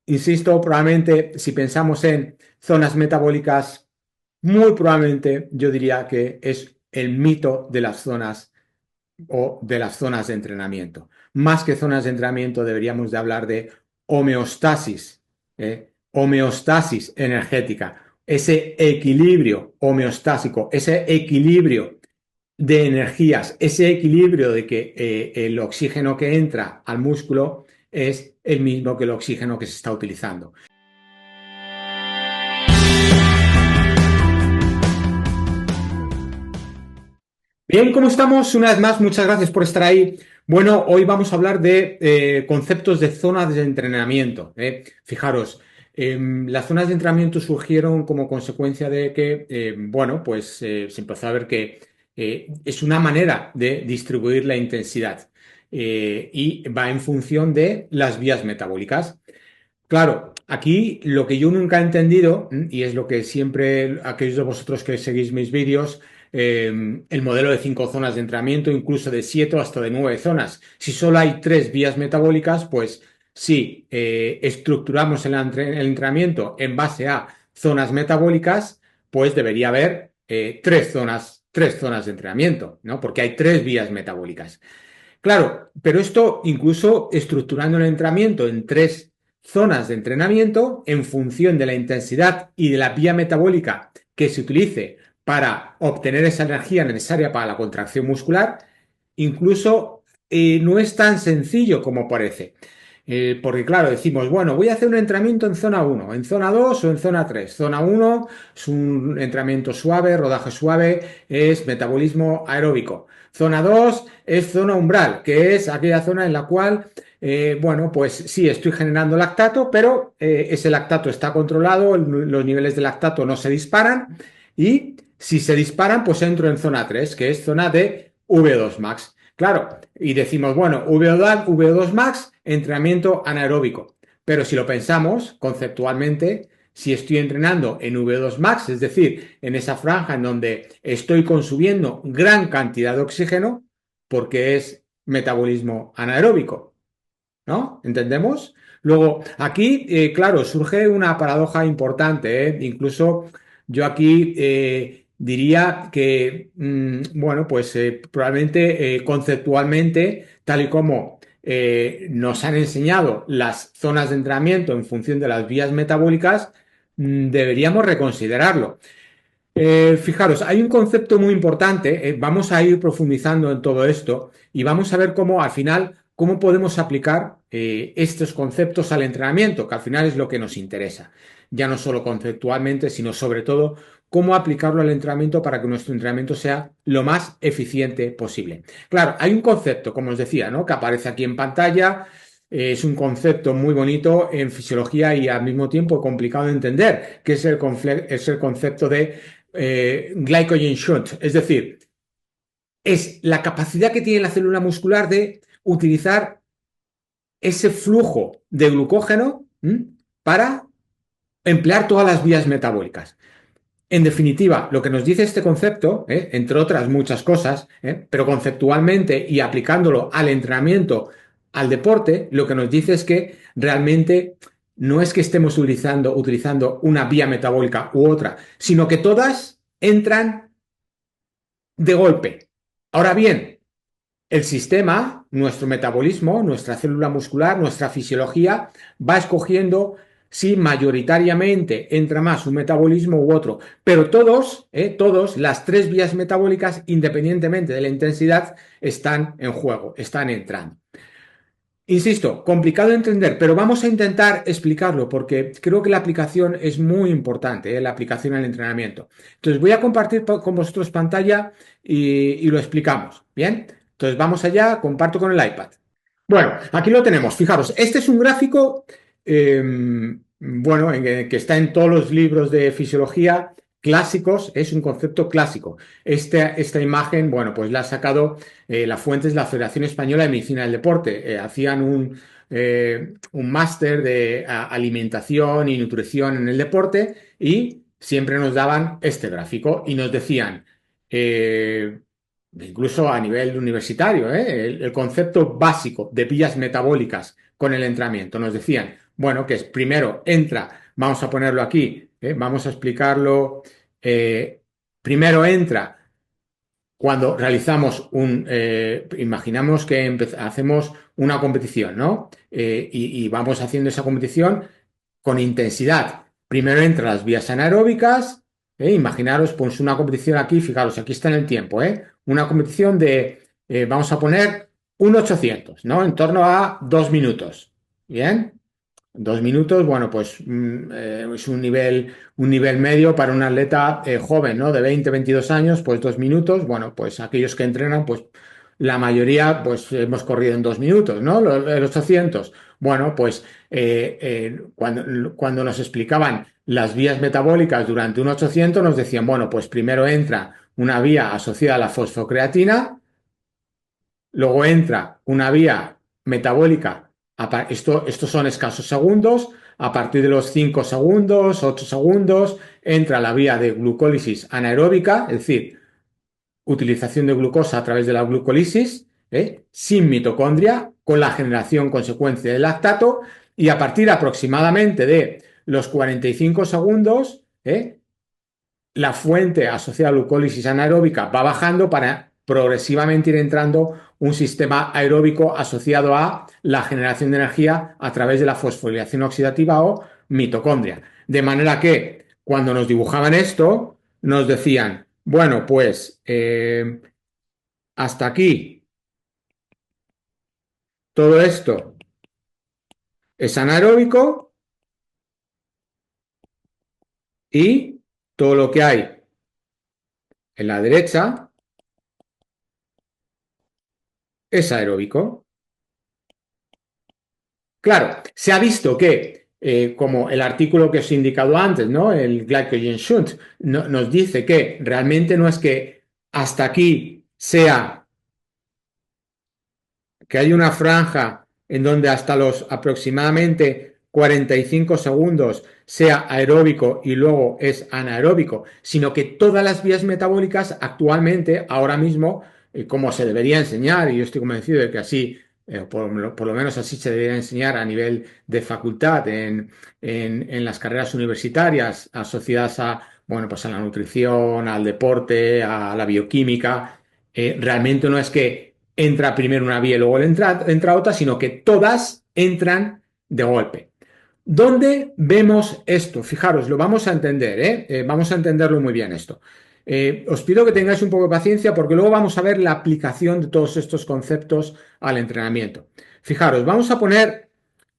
insisto, probablemente si pensamos en zonas metabólicas, muy probablemente yo diría que es el mito de las zonas o de las zonas de entrenamiento. Más que zonas de entrenamiento, deberíamos de hablar de homeostasis, homeostasis energética, ese equilibrio homeostásico, ese equilibrio de energías, ese equilibrio de que el oxígeno que entra al músculo es el mismo que el oxígeno que se está utilizando. Bien, ¿cómo estamos? Una vez más, muchas gracias por estar ahí. Bueno, hoy vamos a hablar de conceptos de zonas de entrenamiento. Fijaros, las zonas de entrenamiento surgieron como consecuencia de que, bueno, pues se empezó a ver que es una manera de distribuir la intensidad y va en función de las vías metabólicas. Claro, aquí lo que yo nunca he entendido, y es lo que siempre aquellos de vosotros que seguís mis vídeos, el modelo de 5 zonas de entrenamiento, incluso de 7 o hasta de 9 zonas. Si solo hay 3 vías metabólicas, pues si estructuramos el entrenamiento en base a zonas metabólicas, pues debería haber 3 zonas de entrenamiento, ¿no? Porque hay 3 vías metabólicas. Claro, pero esto incluso estructurando el entrenamiento en 3 zonas de entrenamiento en función de la intensidad y de la vía metabólica que se utilice para obtener esa energía necesaria para la contracción muscular, incluso no es tan sencillo como parece. Porque claro, decimos, bueno, voy a hacer un entrenamiento en zona 1, en zona 2 o en zona 3. Zona 1 es un entrenamiento suave, rodaje suave, es metabolismo aeróbico. Zona 2 es zona umbral, que es aquella zona en la cual, bueno, pues sí, estoy generando lactato, pero ese lactato está controlado, los niveles de lactato no se disparan y si se disparan, pues entro en zona 3, que es zona de V2 max. Claro, y decimos, bueno, V2 max, entrenamiento anaeróbico. Pero si lo pensamos conceptualmente, si estoy entrenando en V2 max, es decir, en esa franja en donde estoy consumiendo gran cantidad de oxígeno, porque es metabolismo anaeróbico, ¿no? ¿Entendemos? Luego, aquí, claro, surge una paradoja importante, ¿eh? Incluso yo aquí diría que, bueno, pues probablemente conceptualmente, tal y como nos han enseñado las zonas de entrenamiento en función de las vías metabólicas, deberíamos reconsiderarlo. Fijaros, hay un concepto muy importante, vamos a ir profundizando en todo esto y vamos a ver cómo al final, cómo podemos aplicar estos conceptos al entrenamiento, que al final es lo que nos interesa, ya no solo conceptualmente, sino sobre todo cómo aplicarlo al entrenamiento para que nuestro entrenamiento sea lo más eficiente posible. Claro, hay un concepto, como os decía, ¿no? Que aparece aquí en pantalla. Es un concepto muy bonito en fisiología y al mismo tiempo complicado de entender, que es el concepto de glycogen shunt, es decir, es la capacidad que tiene la célula muscular de utilizar ese flujo de glucógeno para emplear todas las vías metabólicas. En definitiva, lo que nos dice este concepto, entre otras muchas cosas, pero conceptualmente y aplicándolo al entrenamiento, al deporte, lo que nos dice es que realmente no es que estemos utilizando una vía metabólica u otra, sino que todas entran de golpe. Ahora bien, el sistema, nuestro metabolismo, nuestra célula muscular, nuestra fisiología, va escogiendo si mayoritariamente entra más un metabolismo u otro. Pero todos, las 3 vías metabólicas, independientemente de la intensidad, están en juego, están entrando. Insisto, complicado de entender, pero vamos a intentar explicarlo porque creo que la aplicación es muy importante, la aplicación al entrenamiento. Entonces voy a compartir con vosotros pantalla y lo explicamos. Bien, entonces vamos allá, comparto con el iPad. Bueno, aquí lo tenemos. Fijaros, este es un gráfico, bueno, que está en todos los libros de fisiología clásicos, es un concepto clásico. Esta imagen, bueno, pues la ha sacado la fuente es la Federación Española de Medicina del Deporte. Hacían un máster de alimentación y nutrición en el deporte y siempre nos daban este gráfico y nos decían, eh, incluso a nivel universitario, el concepto básico de vías metabólicas con el entrenamiento. Nos decían, bueno, que es primero entra, vamos a ponerlo aquí, vamos a explicarlo. Primero entra cuando realizamos imaginamos que hacemos una competición, ¿no? Y vamos haciendo esa competición con intensidad. Primero entran las vías anaeróbicas, imaginaros, pues una competición aquí, fijaros, aquí está en el tiempo, una competición de, vamos a poner un 800, ¿no? En torno a 2 minutos, ¿bien? 2 minutos, bueno, pues es un nivel medio para un atleta joven, ¿no? De 20, 22 años, pues 2 minutos, bueno, pues aquellos que entrenan, pues la mayoría, pues hemos corrido en 2 minutos, ¿no? El 800. Bueno, pues cuando nos explicaban las vías metabólicas durante un 800, nos decían, bueno, pues primero entra una vía asociada a la fosfocreatina, luego entra una vía metabólica, estos son escasos segundos, a partir de los 5 segundos, 8 segundos, entra la vía de glucólisis anaeróbica, es decir, utilización de glucosa a través de la glucólisis, sin mitocondria, con la generación consecuencia del lactato, y a partir aproximadamente de los 45 segundos, la fuente asociada a glucólisis anaeróbica va bajando para progresivamente ir entrando un sistema aeróbico asociado a la generación de energía a través de la fosforilación oxidativa o mitocondria. De manera que cuando nos dibujaban esto, nos decían, bueno, pues hasta aquí todo esto es anaeróbico y todo lo que hay en la derecha es aeróbico. Claro, se ha visto que, como el artículo que os he indicado antes, ¿no? El Glycogen Shunt, nos dice que realmente no es que hasta aquí sea que hay una franja en donde hasta los aproximadamente 45 segundos sea aeróbico y luego es anaeróbico, sino que todas las vías metabólicas actualmente, ahora mismo, como se debería enseñar, y yo estoy convencido de que así, por lo menos así se debería enseñar a nivel de facultad en las carreras universitarias asociadas a, bueno, pues a la nutrición, al deporte, a la bioquímica, realmente no es que entra primero una vía y luego entra otra, sino que todas entran de golpe. ¿Dónde vemos esto? Fijaros, lo vamos a entender, vamos a entenderlo muy bien esto. Os pido que tengáis un poco de paciencia porque luego vamos a ver la aplicación de todos estos conceptos al entrenamiento. Fijaros, vamos a poner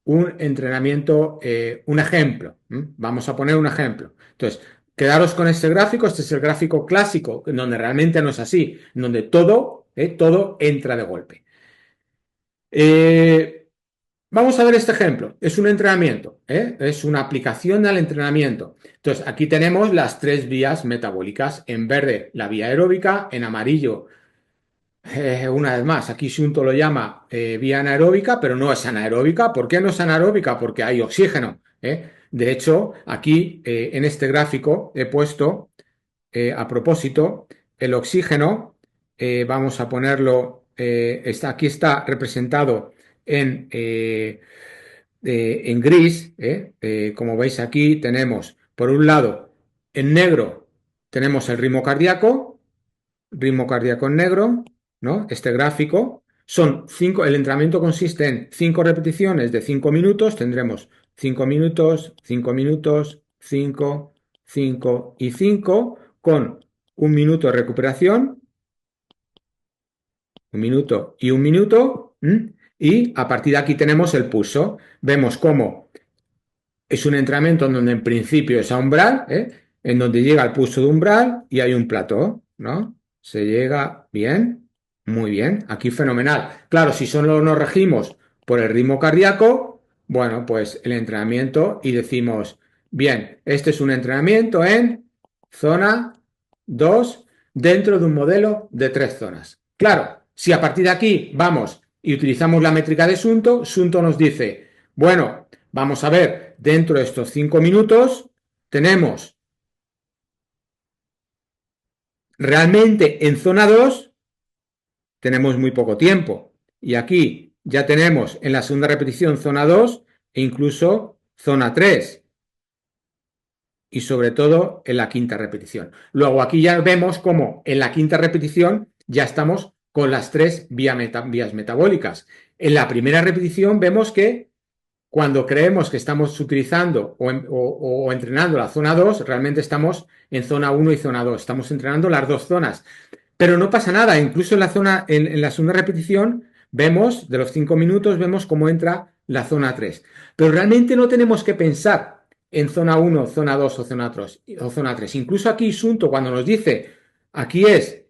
un entrenamiento, un ejemplo. Vamos a poner un ejemplo. Entonces, quedaros con este gráfico. Este es el gráfico clásico, en donde realmente no es así, en donde todo entra de golpe. Vamos a ver este ejemplo. Es un entrenamiento, es una aplicación al entrenamiento. Entonces, aquí tenemos las tres vías metabólicas. En verde, la vía aeróbica. En amarillo, una vez más, aquí Shunto lo llama vía anaeróbica, pero no es anaeróbica. ¿Por qué no es anaeróbica? Porque hay oxígeno. De hecho, aquí en este gráfico he puesto, a propósito, el oxígeno. Vamos a ponerlo, aquí está representado en gris. Como veis aquí tenemos, por un lado, en negro tenemos el ritmo cardíaco en negro, ¿no? Este gráfico. Son cinco, el entrenamiento consiste en 5 repeticiones de 5 minutos, tendremos 5 minutos, 5 minutos, 5 y 5, con 1 minuto de recuperación, 1 minuto y 1 minuto, y a partir de aquí tenemos el pulso. Vemos cómo es un entrenamiento en donde en principio es a umbral, en donde llega al pulso de umbral y hay un plató, ¿no? Se llega bien, muy bien, aquí fenomenal. Claro, si solo nos regimos por el ritmo cardíaco, bueno, pues el entrenamiento y decimos, bien, este es un entrenamiento en zona 2 dentro de un modelo de 3 zonas. Claro, si a partir de aquí vamos y utilizamos la métrica de Shunto, Shunto nos dice, bueno, vamos a ver, dentro de estos 5 minutos tenemos realmente en zona 2 tenemos muy poco tiempo. Y aquí ya tenemos en la segunda repetición zona 2 e incluso zona 3 y sobre todo en la quinta repetición. Luego aquí ya vemos cómo en la quinta repetición ya estamos con las tres vías metabólicas. En la primera repetición vemos que cuando creemos que estamos utilizando o entrenando la zona 2, realmente estamos en zona 1 y zona 2. Estamos entrenando las dos zonas. Pero no pasa nada, incluso en la segunda repetición, vemos, de los 5 minutos, vemos cómo entra la zona 3. Pero realmente no tenemos que pensar en zona 1, zona 2 o zona 3. Incluso aquí Sunto, cuando nos dice, aquí es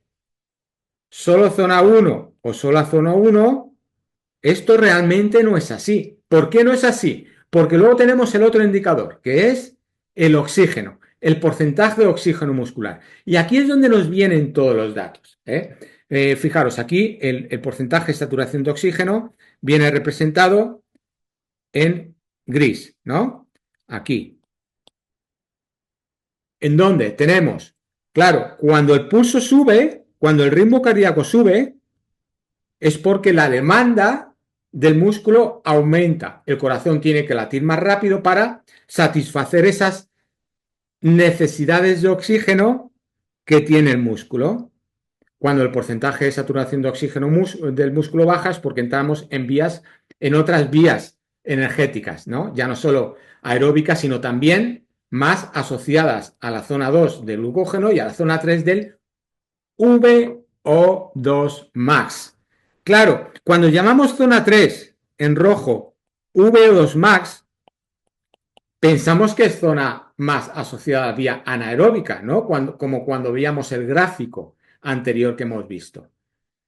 solo zona 1 o solo zona 1, esto realmente no es así. ¿Por qué no es así? Porque luego tenemos el otro indicador, que es el oxígeno, el porcentaje de oxígeno muscular. Y aquí es donde nos vienen todos los datos. Fijaros, aquí el porcentaje de saturación de oxígeno viene representado en gris, ¿no? Aquí. En donde tenemos, claro, cuando el pulso sube, cuando el ritmo cardíaco sube, es porque la demanda del músculo aumenta. El corazón tiene que latir más rápido para satisfacer esas necesidades de oxígeno que tiene el músculo. Cuando el porcentaje de saturación de oxígeno del músculo baja es porque entramos en otras vías energéticas, ¿no? Ya no solo aeróbicas, sino también más asociadas a la zona 2 del glucógeno y a la zona 3 del VO2 max. Claro, cuando llamamos zona 3 en rojo VO2 max, pensamos que es zona más asociada a vía anaeróbica, ¿no? Como cuando veíamos el gráfico anterior que hemos visto.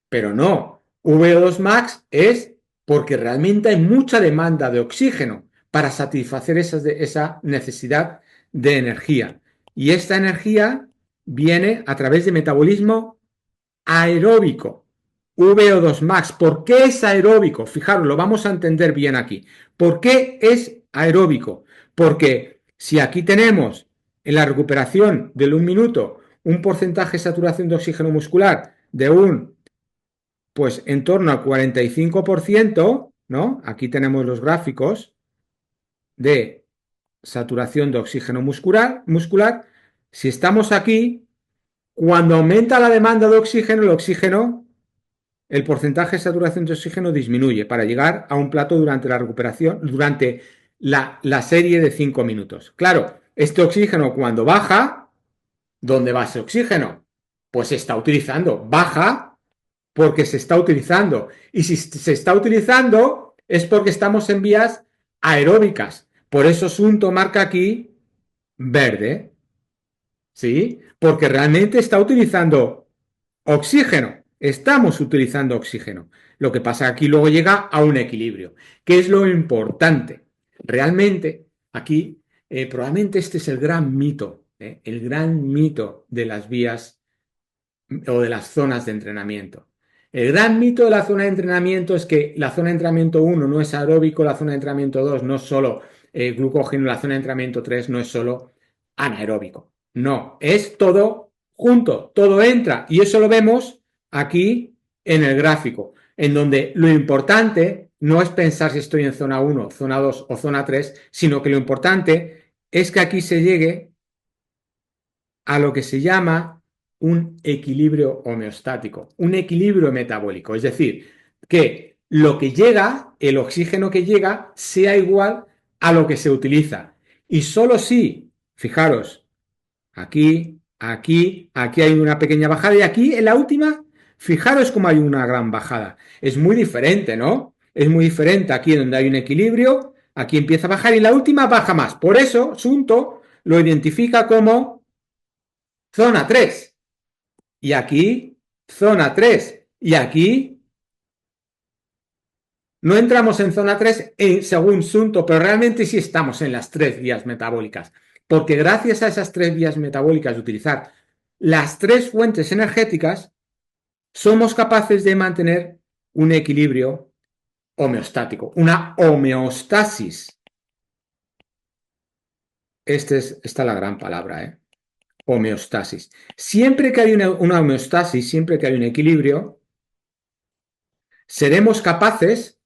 Pero no, VO2 max es porque realmente hay mucha demanda de oxígeno para satisfacer esa necesidad de energía. Y esta energía viene a través de metabolismo aeróbico. VO2 max. ¿Por qué es aeróbico? Fijaros, lo vamos a entender bien aquí. ¿Por qué es aeróbico? Porque si aquí tenemos en la recuperación del 1 minuto un porcentaje de saturación de oxígeno muscular de pues en torno al 45%, ¿no? Aquí tenemos los gráficos de saturación de oxígeno muscular. Si estamos aquí, cuando aumenta la demanda de oxígeno, el porcentaje de saturación de oxígeno disminuye para llegar a un plato durante la recuperación, durante la serie de 5 minutos. Claro, este oxígeno cuando baja, ¿dónde va ese oxígeno? Pues se está utilizando, baja porque se está utilizando. Y si se está utilizando es porque estamos en vías aeróbicas. Por eso Sunto marca aquí verde, ¿sí? Porque realmente está utilizando oxígeno. Estamos utilizando oxígeno. Lo que pasa aquí luego llega a un equilibrio. ¿Qué es lo importante? Realmente aquí probablemente este es el gran mito, el gran mito de las vías o de las zonas de entrenamiento. El gran mito de la zona de entrenamiento es que la zona de entrenamiento 1 no es aeróbico, la zona de entrenamiento 2 no es solo glucógeno, la zona de entrenamiento 3 no es solo anaeróbico. No, es todo junto, todo entra. Y eso lo vemos aquí en el gráfico, en donde lo importante no es pensar si estoy en zona 1, zona 2 o zona 3, sino que lo importante es que aquí se llegue a lo que se llama un equilibrio homeostático, un equilibrio metabólico. Es decir, que lo que llega, el oxígeno que llega, sea igual a lo que se utiliza. Y solo si, fijaros, aquí hay una pequeña bajada y aquí en la última, fijaros cómo hay una gran bajada. Es muy diferente, ¿no? Es muy diferente aquí donde hay un equilibrio, aquí empieza a bajar y la última baja más. Por eso, Sunto lo identifica como zona 3. Y aquí, zona 3. Y aquí no entramos en zona 3 según Sunto, pero realmente sí estamos en las tres vías metabólicas. Porque gracias a esas tres vías metabólicas de utilizar las tres fuentes energéticas, somos capaces de mantener un equilibrio homeostático, una homeostasis. Esta es la gran palabra, homeostasis. Siempre que hay una homeostasis, siempre que hay un equilibrio, seremos capaces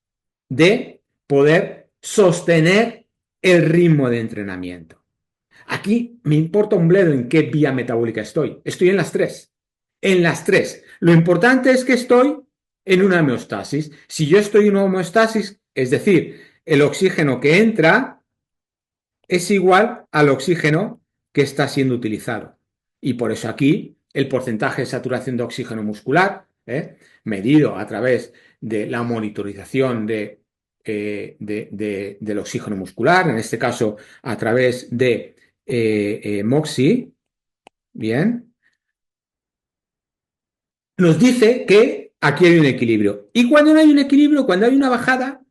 de poder sostener el ritmo de entrenamiento. Aquí me importa un bledo en qué vía metabólica estoy. Estoy en las tres. En las tres. Lo importante es que estoy en una homeostasis. Si yo estoy en una homeostasis, es decir, el oxígeno que entra es igual al oxígeno que está siendo utilizado. Y por eso aquí el porcentaje de saturación de oxígeno muscular, medido a través de la monitorización del oxígeno muscular, en este caso a través de MOXIE, bien, nos dice que aquí hay un equilibrio. Y cuando no hay un equilibrio, cuando hay una bajada,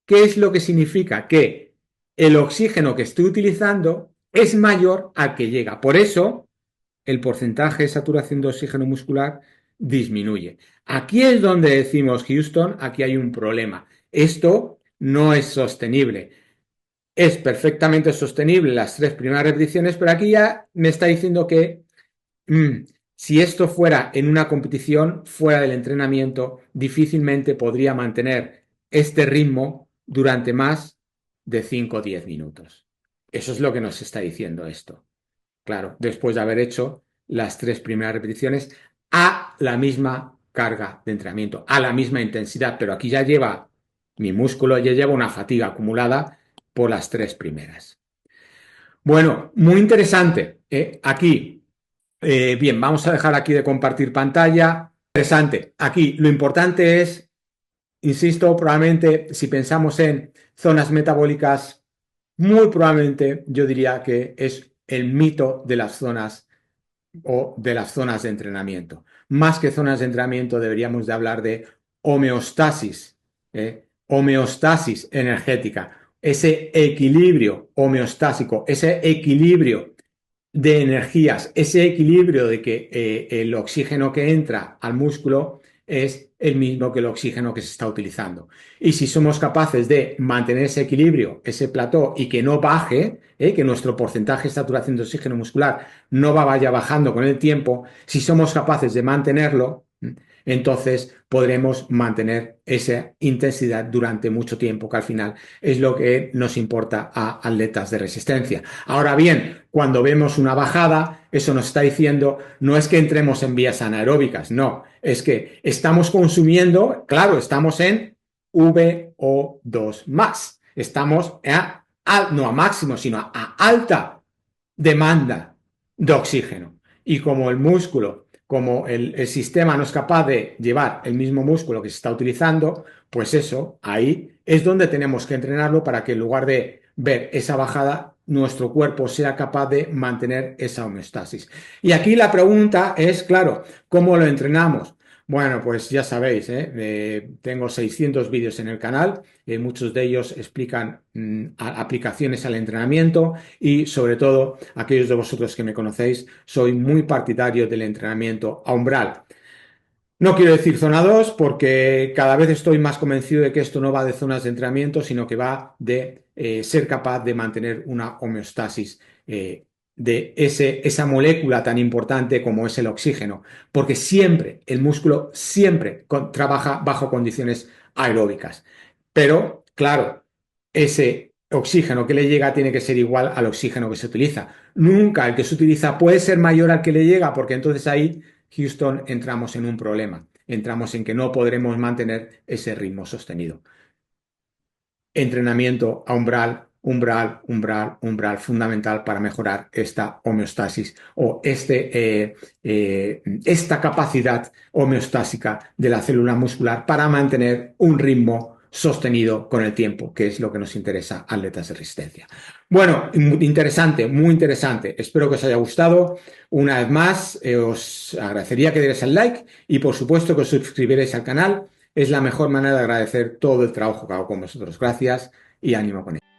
¿qué es lo que significa? Que el oxígeno que estoy utilizando es mayor al que llega. Por eso, el porcentaje de saturación de oxígeno muscular disminuye. Aquí es donde decimos, Houston, aquí hay un problema. Esto no es sostenible. Es perfectamente sostenible las tres primeras repeticiones, pero aquí ya me está diciendo que si esto fuera en una competición, fuera del entrenamiento, difícilmente podría mantener este ritmo durante más de 5 o 10 minutos. Eso es lo que nos está diciendo esto. Claro, después de haber hecho las tres primeras repeticiones a la misma carga de entrenamiento, a la misma intensidad, pero aquí ya lleva, mi músculo ya lleva una fatiga acumulada por las tres primeras. Bueno, muy interesante. Aquí, bien, vamos a dejar aquí de compartir pantalla. Interesante. Aquí lo importante es, insisto, probablemente si pensamos en zonas metabólicas, muy probablemente yo diría que es el mito de las zonas o de las zonas de entrenamiento. Más que zonas de entrenamiento deberíamos de hablar de homeostasis, homeostasis energética, ese equilibrio homeostásico, ese equilibrio de energías, ese equilibrio de que el oxígeno que entra al músculo es el mismo que el oxígeno que se está utilizando. Y si somos capaces de mantener ese equilibrio, ese plató, y que no baje, que nuestro porcentaje de saturación de oxígeno muscular no vaya bajando con el tiempo, si somos capaces de mantenerlo, entonces podremos mantener esa intensidad durante mucho tiempo, que al final es lo que nos importa a atletas de resistencia. Ahora bien, cuando vemos una bajada, eso nos está diciendo, no es que entremos en vías anaeróbicas, no, es que estamos consumiendo, claro, estamos en VO2 más, estamos no a máximo, sino a alta demanda de oxígeno. Y como el músculo, como el sistema no es capaz de llevar el mismo músculo que se está utilizando, pues eso, ahí es donde tenemos que entrenarlo para que en lugar de ver esa bajada, nuestro cuerpo sea capaz de mantener esa homeostasis. Y aquí la pregunta es, claro, ¿cómo lo entrenamos? Bueno, pues ya sabéis, tengo 600 vídeos en el canal, muchos de ellos explican aplicaciones al entrenamiento y sobre todo aquellos de vosotros que me conocéis, soy muy partidario del entrenamiento a umbral. No quiero decir zona 2 porque cada vez estoy más convencido de que esto no va de zonas de entrenamiento, sino que va de ser capaz de mantener una homeostasis de esa molécula tan importante como es el oxígeno, porque siempre, el músculo siempre trabaja bajo condiciones aeróbicas. Pero, claro, ese oxígeno que le llega tiene que ser igual al oxígeno que se utiliza. Nunca el que se utiliza puede ser mayor al que le llega, porque entonces ahí Houston, entramos en un problema. Entramos en que no podremos mantener ese ritmo sostenido. Entrenamiento a umbral, umbral, umbral, umbral, fundamental para mejorar esta homeostasis o esta capacidad homeostásica de la célula muscular para mantener un ritmo sostenido con el tiempo, que es lo que nos interesa a atletas de resistencia. Bueno, interesante, muy interesante. Espero que os haya gustado. Una vez más, os agradecería que dierais el like y, por supuesto, que os suscribierais al canal. Es la mejor manera de agradecer todo el trabajo que hago con vosotros. Gracias y ánimo con ello.